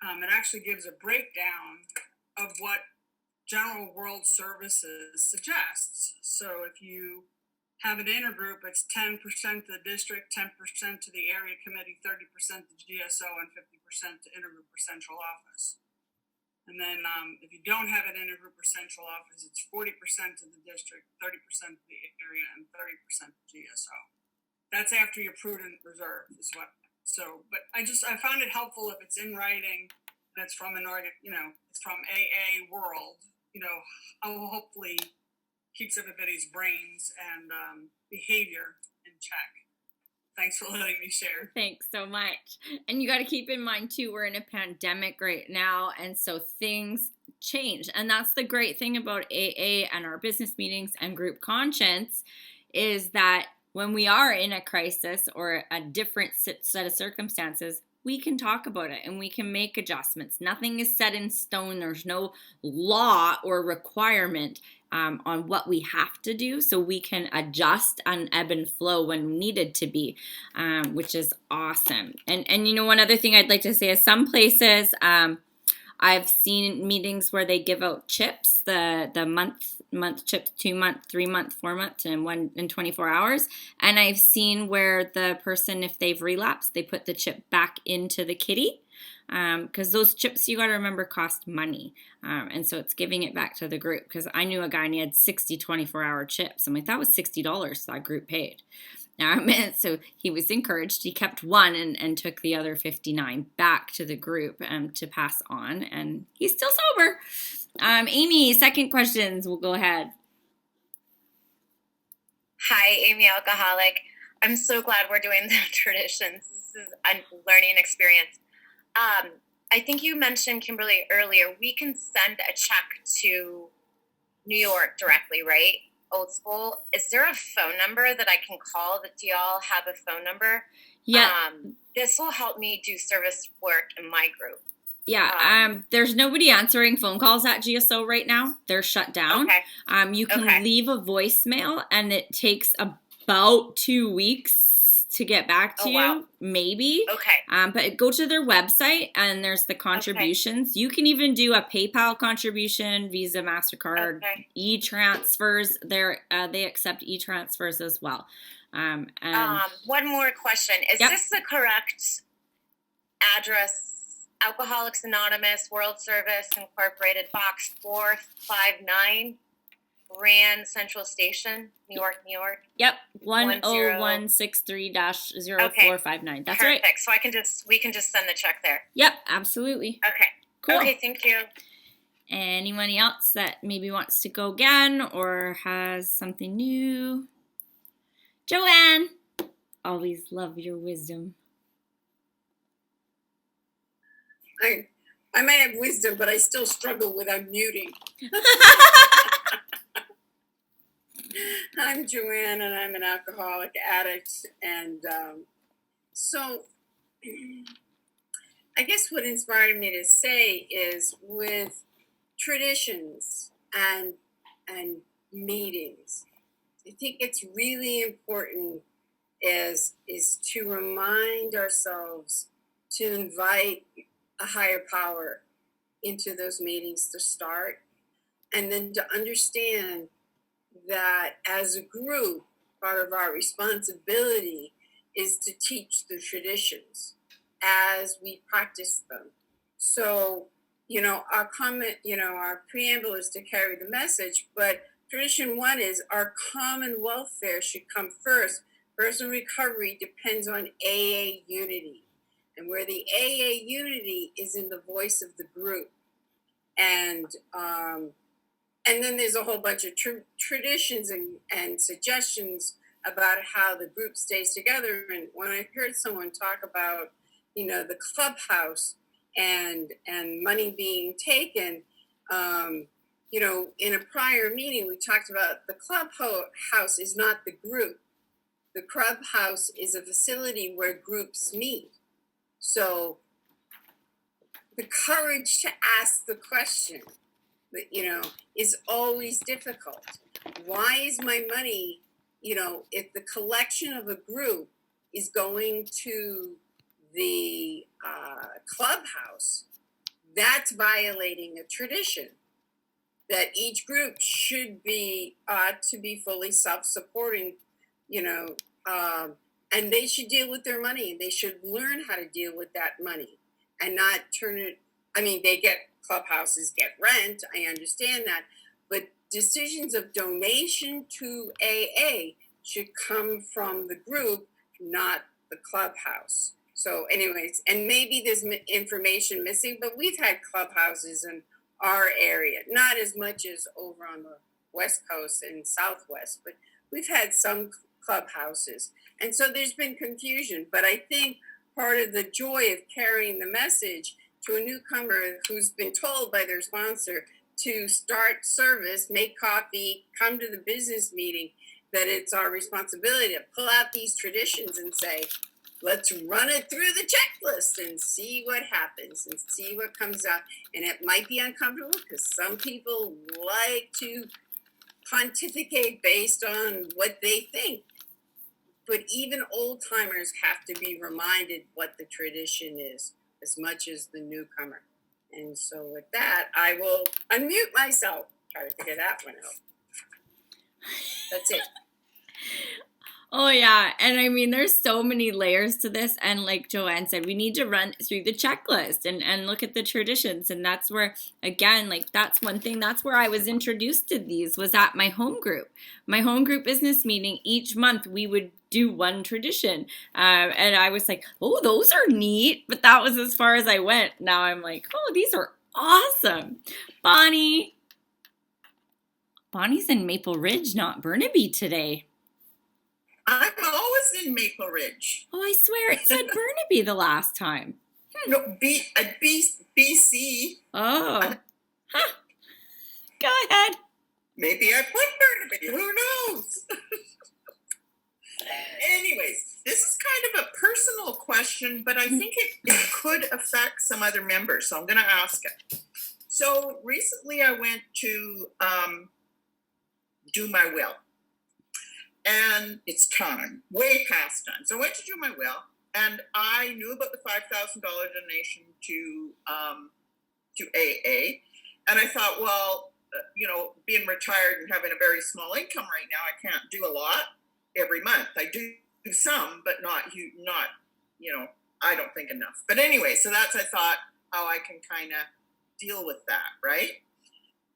It actually gives a breakdown of what General World Services suggests. So if you have an intergroup, it's 10% to the district, 10% to the area committee, 30% to GSO, and 50% to intergroup or central office. And then if you don't have an intergroup or central office, it's 40% to the district, 30% to the area, and 30% to GSO. That's after your prudent reserve is what. So, but I found it helpful if it's in writing and it's from it's from AA World, hopefully keeps everybody's brains and behavior in check. Thanks for letting me share. Thanks so much. And you got to keep in mind, too, we're in a pandemic right now, and so things change. And that's the great thing about AA and our business meetings and group conscience is that when we are in a crisis or a different set of circumstances, we can talk about it and we can make adjustments. Nothing is set in stone. There's no law or requirement on what we have to do, so we can adjust and ebb and flow when needed to be, which is awesome. And one other thing I'd like to say is some places I've seen meetings where they give out chips, the month chips, 2 month, 3 month, 4 month, and one in 24 hours. And I've seen where the person, if they've relapsed, they put the chip back into the kitty. Because those chips, you got to remember, cost money. And so it's giving it back to the group. Because I knew a guy and he had 60 24-hour chips. I'm like, that was $60 that group paid. So he was encouraged. He kept one and took the other 59 back to the group to pass on. And he's still sober. Amy, second questions. We'll go ahead. Hi, Amy, alcoholic. I'm so glad we're doing the traditions. This is a learning experience. I think you mentioned, Kimberly, earlier, we can send a check to New York directly, right? Old school. Is there a phone number that I can call? Do y'all have a phone number? Yeah. This will help me do service work in my group. Yeah, there's nobody answering phone calls at GSO right now. They're shut down. Okay. You can leave a voicemail, and it takes about 2 weeks to get back to you, wow. Maybe. Okay. But go to their website, and there's the contributions. Okay. You can even do a PayPal contribution, Visa, MasterCard, e-transfers. They accept e-transfers as well. And one more question. Is this the correct address? Alcoholics Anonymous, World Service Incorporated, Box 459, Grand Central Station, New York, New York. Yep, 10163-0459. That's right. Perfect. So we can just send the check there. Yep, absolutely. Okay. Cool. Okay, thank you. Anybody else that maybe wants to go again or has something new? Joanne, always love your wisdom. I may have wisdom, but I still struggle with unmuting. I'm Joanne, and I'm an alcoholic addict. And so I guess what inspired me to say is with traditions and meetings, I think it's really important is to remind ourselves to invite a higher power into those meetings to start, and then to understand that as a group, part of our responsibility is to teach the traditions as we practice them. So, our comment, our preamble is to carry the message, but tradition 1 is our common welfare should come first. Personal recovery depends on AA unity. And where the AA unity is in the voice of the group. And and then there's a whole bunch of traditions and suggestions about how the group stays together. And when I heard someone talk about, the clubhouse and money being taken, in a prior meeting, we talked about the clubhouse is not the group. The clubhouse is a facility where groups meet. So the courage to ask the question, is always difficult. Why is my money, if the collection of a group is going to the clubhouse, that's violating a tradition that each group ought to be fully self-supporting, and they should deal with their money. They should learn how to deal with that money and not turn it. I mean, clubhouses get rent. I understand that, but decisions of donation to AA should come from the group, not the clubhouse. So anyways, and maybe there's information missing, but we've had clubhouses in our area, not as much as over on the West Coast and Southwest, but we've had some clubhouses. And so there's been confusion, but I think part of the joy of carrying the message to a newcomer who's been told by their sponsor to start service, make coffee, come to the business meeting, that it's our responsibility to pull out these traditions and say, let's run it through the checklist and see what happens and see what comes out. And it might be uncomfortable because some people like to pontificate based on what they think. But even old timers have to be reminded what the tradition is as much as the newcomer. And so with that, I will unmute myself, try to figure that one out. That's it. Oh, yeah. And I mean, there's so many layers to this. And like Joanne said, we need to run through the checklist and look at the traditions. And that's where, again, like that's one thing. That's where I was introduced to these, was at my home group. My home group business meeting, each month we would do one tradition. And I was like, oh, those are neat. But that was as far as I went. Now I'm like, oh, these are awesome. Bonnie's in Maple Ridge, not Burnaby today. I'm always in Maple Ridge. Oh, I swear it said Burnaby the last time. No, BC. Oh. Huh. Go ahead. Maybe I put Burnaby. Who knows? Anyways, this is kind of a personal question, but I think it could affect some other members, so I'm going to ask it. So recently I went to do my will. And it's time, way past time. So I went to do my will, and I knew about the $5,000 donation to AA. And I thought, well, being retired and having a very small income right now, I can't do a lot every month. I do some, but not, I don't think enough. But anyway, so I thought how I can kind of deal with that, right?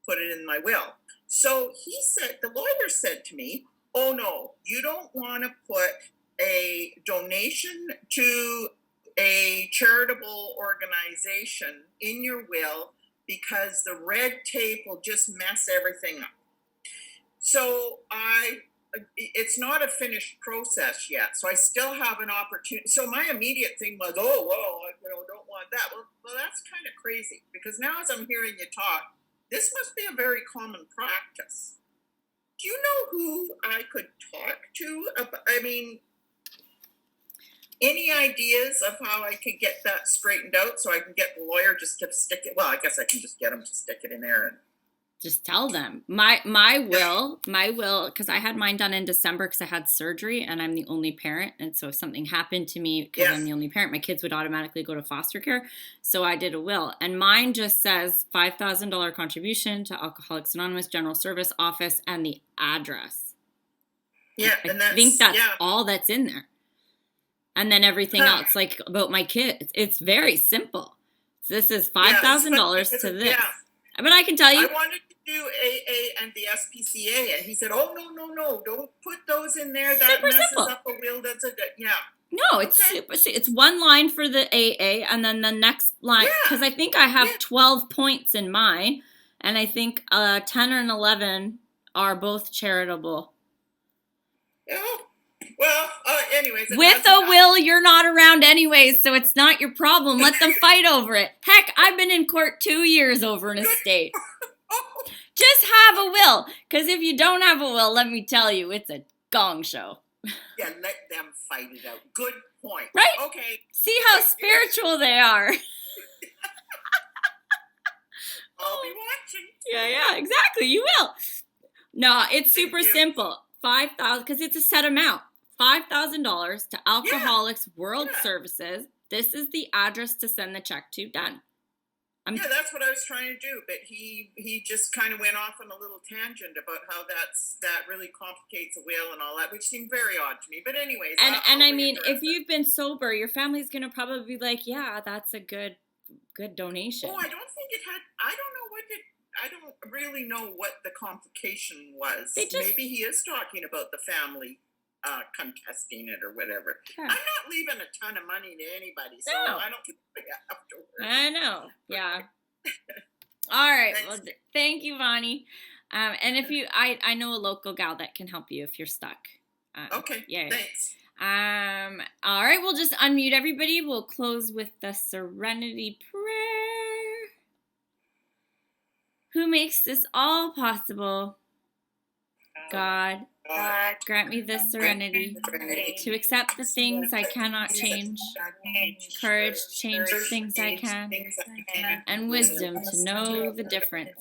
Put it in my will. So the lawyer said to me, oh no, you don't want to put a donation to a charitable organization in your will because the red tape will just mess everything up. So it's not a finished process yet. So I still have an opportunity. So my immediate thing was, oh, well, I don't want that. Well, that's kind of crazy because now as I'm hearing you talk, this must be a very common practice. Do you know who I could talk to? Any ideas of how I could get that straightened out so I can get the lawyer just to stick it? Well, I guess I can just get him to stick it in there and just tell them. My will, because I had mine done in December because I had surgery and I'm the only parent. And so if something happened to me because I'm the only parent, my kids would automatically go to foster care. So I did a will. And mine just says $5,000 contribution to Alcoholics Anonymous General Service Office and the address. Yeah, I think that's all that's in there. And then everything else, like about my kids. It's very simple. So this is $5,000 to this. Yeah. But I can tell you. I wanted to do AA and the SPCA, and he said, "Oh no! Don't put those in there. That super messes simple. Up a will." No, it's super. It's one line for the AA, and then the next line because I think I have 12 points in mine, And I think 10 and 11 are both charitable. Oh, well, anyways. it With doesn't a matter. will, you're not around anyways, so it's not your problem. Let them fight over it. Heck, I've been in court 2 years over an estate. Oh, Just have a will, because if you don't have a will, let me tell you, it's a gong show. yeah, let them fight it out. Good point. Right? Okay. See how spiritual they are. I'll be watching. Yeah, exactly. You will. No, it's super Thank you. simple. 5,000, because it's a set amount. $5,000 to Alcoholics World Yeah. Services. This is the address to send the check to. Done. Yeah, that's what I was trying to do, but he just kind of went off on a little tangent about how that really complicates a will and all that, which seemed very odd to me. But anyways, And I'll I mean, readdress if it. you've been sober, your family's gonna probably be like, yeah, that's a good donation. Oh, I don't think it had. I don't know what it. I don't really know what the complication was. They just- Maybe he is talking about the family contesting it or whatever. Yeah. I'm not leaving a ton of money to anybody, so No. I don't think we have to worry. I know. Yeah. All right. Thanks. Well, thank you, Vonnie. And if you, I know a local gal that can help you if you're stuck. Okay. Yeah. Thanks. All right. We'll just unmute everybody. We'll close with the Serenity Prayer. Who makes this all possible? God, grant me the serenity to accept the things I cannot change, courage to change the things I can, and wisdom to know the difference.